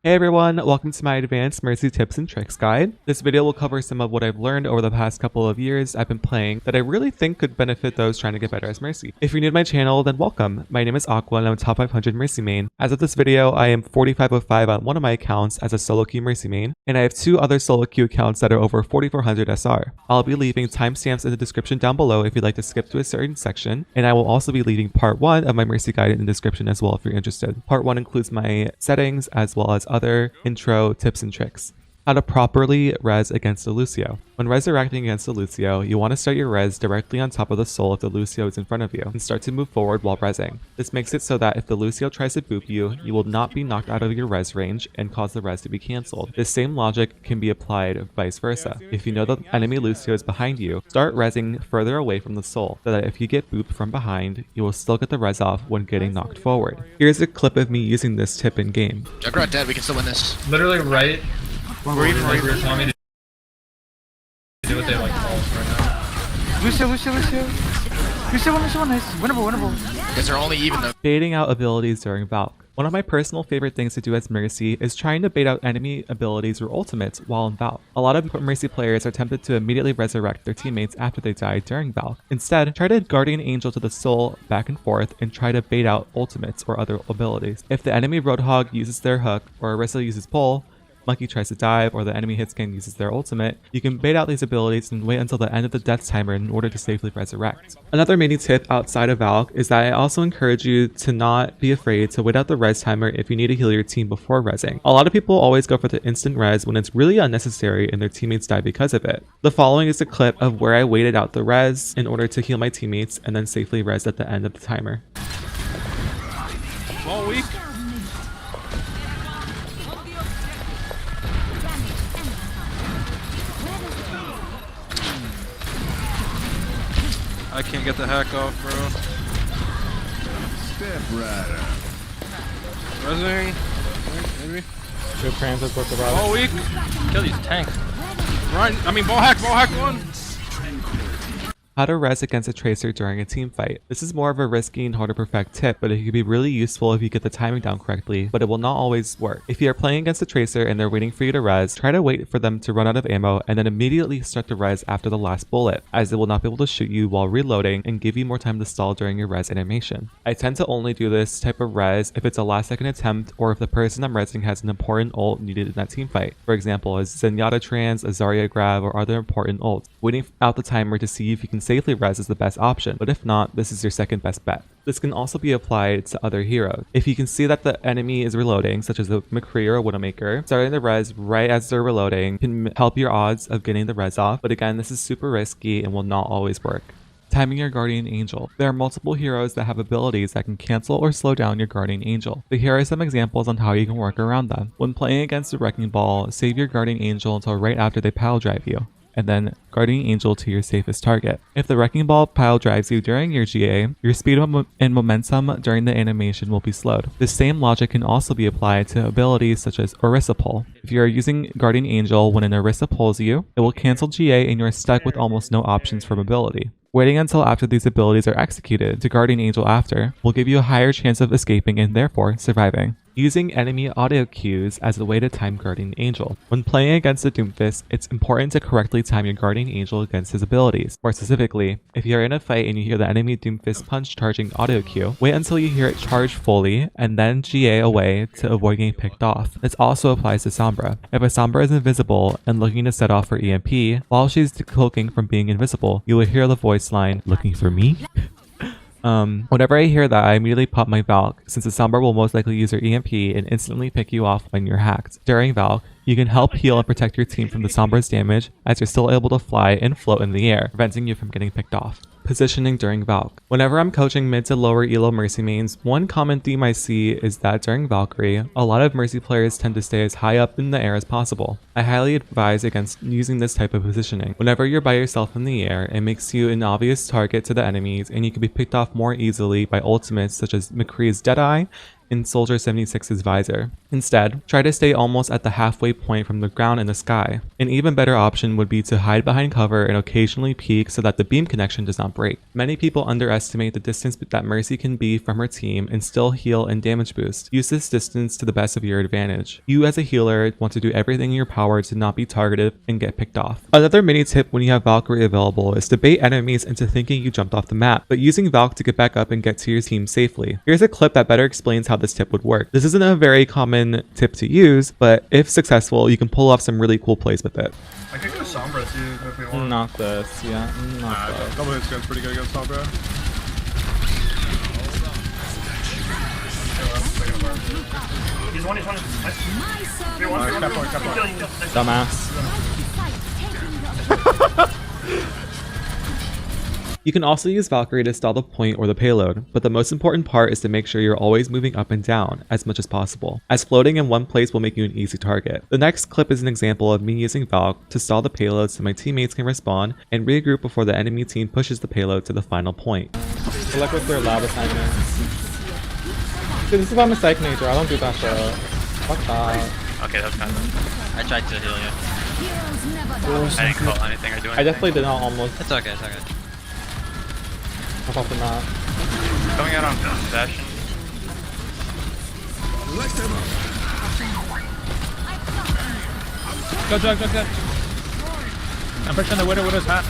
Hey everyone, welcome to my advanced Mercy tips and tricks guide. This video will cover some of what I've learned over the past couple of years I've been playing that I really think could benefit those trying to get better as Mercy. If you're new to my channel, then welcome. My name is Aqua and I'm a top 500 Mercy main. As of this video, I am 45 of 5 on one of my accounts as a solo queue Mercy main, and I have 2 other solo queue accounts that are over 4400 SR. I'll be leaving timestamps in the description down below if you'd like to skip to a certain section, and I will also be leaving part 1 of my Mercy guide in the description as well if you're interested. Part 1 includes my settings as well as other intro tips and tricks. How to properly res against a Lucio. When resurrecting against a Lucio, you want to start your res directly on top of the soul if the Lucio is in front of you, and start to move forward while resing. This makes it so that if the Lucio tries to boop you, you will not be knocked out of your res range and cause the res to be cancelled. This same logic can be applied vice versa. If you know the enemy Lucio is behind you, start resing further away from the soul, so that if you get booped from behind, you will still get the res off when getting knocked forward. Here's a clip of me using this tip in game. Juggernaut dead, we can still win this. Literally right. We're even like you're telling me to do what they like calls right now. Lucio, nice. Winnable. Because they're only even though. Baiting out abilities during Valk. One of my personal favorite things to do as Mercy is trying to bait out enemy abilities or ultimates while in Valk. A lot of Mercy players are tempted to immediately resurrect their teammates after they die during Valk. Instead, try to Guardian Angel to the soul back and forth and try to bait out ultimates or other abilities. If the enemy Roadhog uses their hook or Orisa uses pull, Monkey tries to dive, or the enemy hitscan uses their ultimate, you can bait out these abilities and wait until the end of the death timer in order to safely resurrect. Another mini tip outside of Valk is that I also encourage you to not be afraid to wait out the res timer if you need to heal your team before resing. A lot of people always go for the instant res when it's really unnecessary and their teammates die because of it. The following is a clip of where I waited out the res in order to heal my teammates and then safely res at the end of the timer. All week. I can't get the hack off, bro. Step right up. Resing. Maybe. Good transit with the rod. All week. Kill these tanks. Right. I mean, ball hack one. How to res against a tracer during a team fight. This is more of a risky and hard to perfect tip, but it can be really useful if you get the timing down correctly, but it will not always work. If you are playing against a tracer and they're waiting for you to res, try to wait for them to run out of ammo and then immediately start to res after the last bullet, as it will not be able to shoot you while reloading and give you more time to stall during your res animation. I tend to only do this type of res if it's a last second attempt or if the person I'm resing has an important ult needed in that team fight. For example, a Zenyatta trans, a Zarya grab, or other important ults. Waiting out the timer to see if you can safely res is the best option, but if not, this is your second best bet. This can also be applied to other heroes. If you can see that the enemy is reloading, such as a McCree or a Widowmaker, starting the res right as they're reloading can help your odds of getting the res off, but again, this is super risky and will not always work. Timing your Guardian Angel. There are multiple heroes that have abilities that can cancel or slow down your Guardian Angel. But here are some examples on how you can work around them. When playing against a Wrecking Ball, save your Guardian Angel until right after they pile drive you, and then Guardian Angel to your safest target. If the Wrecking Ball pile drives you during your GA, your speed and momentum during the animation will be slowed. The same logic can also be applied to abilities such as Orisa Pull. If you are using Guardian Angel when an Orisa pulls you, it will cancel GA and you are stuck with almost no options from ability. Waiting until after these abilities are executed to Guardian Angel after will give you a higher chance of escaping and therefore surviving. Using enemy audio cues as a way to time Guardian Angel. When playing against a Doomfist, it's important to correctly time your Guardian Angel against his abilities. More specifically, if you are in a fight and you hear the enemy Doomfist punch charging audio cue, wait until you hear it charge fully and then GA away to avoid getting picked off. This also applies to Sombra. If a Sombra is invisible and looking to set off her EMP, while she's decloaking from being invisible, you will hear the voice line, "Looking for me?" Whenever I hear that, I immediately pop my Valk, since the Sombra will most likely use her EMP and instantly pick you off when you're hacked. During Valk, you can help heal and protect your team from the Sombra's damage as you're still able to fly and float in the air, preventing you from getting picked off. Positioning during Valk. Whenever I'm coaching mid to lower elo Mercy mains, one common theme I see is that during Valkyrie, a lot of Mercy players tend to stay as high up in the air as possible. I highly advise against using this type of positioning. Whenever you're by yourself in the air, it makes you an obvious target to the enemies and you can be picked off more easily by ultimates such as McCree's Deadeye in Soldier 76's visor. Instead, try to stay almost at the halfway point from the ground in the sky. An even better option would be to hide behind cover and occasionally peek so that the beam connection does not break. Many people underestimate the distance that Mercy can be from her team and still heal and damage boost. Use this distance to the best of your advantage. You as a healer want to do everything in your power to not be targeted and get picked off. Another mini tip when you have Valkyrie available is to bait enemies into thinking you jumped off the map, but using Valk to get back up and get to your team safely. Here's a clip that better explains how this tip would work. This isn't a very common tip to use, but if successful, you can pull off some really cool plays with it. I could go Sombra too if we want. Not this, yeah. Not this. Double hit gun's pretty good against Sombra. He's one. Nice. Dumbass. You can also use Valkyrie to stall the point or the payload, but the most important part is to make sure you're always moving up and down as much as possible, as floating in one place will make you an easy target. The next clip is an example of me using Valk to stall the payload so my teammates can respawn and regroup before the enemy team pushes the payload to the final point. Good luck with their lab assignments. Dude, this is about Mistake Nature. I don't do that shit. Fuck that. Okay, that's kind of. I tried to heal you. I didn't call anything or do anything. I definitely did not almost. It's okay, it's okay. I'm off the map. Coming out on possession. Go. I'm pushing the Widow's hat.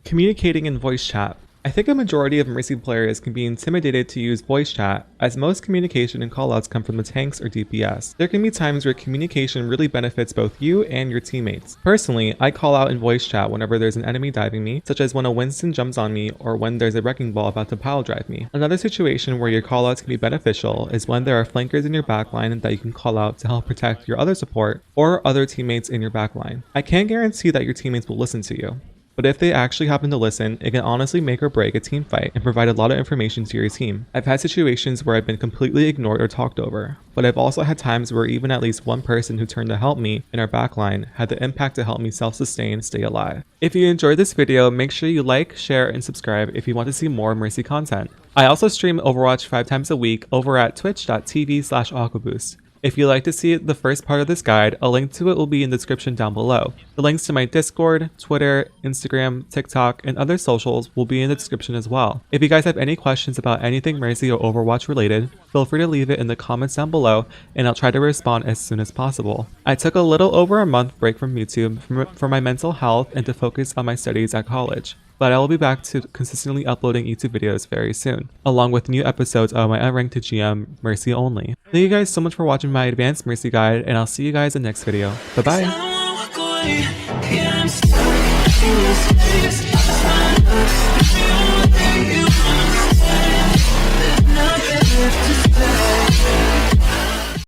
Communicating in voice chat. I think a majority of Mercy players can be intimidated to use voice chat, as most communication and callouts come from the tanks or DPS. There can be times where communication really benefits both you and your teammates. Personally, I call out in voice chat whenever there's an enemy diving me, such as when a Winston jumps on me or when there's a wrecking ball about to pile drive me. Another situation where your callouts can be beneficial is when there are flankers in your backline that you can call out to help protect your other support or other teammates in your backline. I can't guarantee that your teammates will listen to you, but if they actually happen to listen, it can honestly make or break a team fight and provide a lot of information to your team. I've had situations where I've been completely ignored or talked over, but I've also had times where even at least one person who turned to help me in our backline had the impact to help me self-sustain and stay alive. If you enjoyed this video, make sure you like, share, and subscribe if you want to see more Mercy content. I also stream Overwatch 5 times a week over at twitch.tv/AquaBoost. If you'd like to see the first part of this guide, a link to it will be in the description down below. The links to my Discord, Twitter, Instagram, TikTok, and other socials will be in the description as well. If you guys have any questions about anything Mercy or Overwatch related, feel free to leave it in the comments down below and I'll try to respond as soon as possible. I took a little over a month break from YouTube for my mental health and to focus on my studies at college, but I will be back to consistently uploading YouTube videos very soon, along with new episodes of my Unranked to GM Mercy only. Thank you guys so much for watching my Advanced Mercy guide, and I'll see you guys in the next video. Bye bye!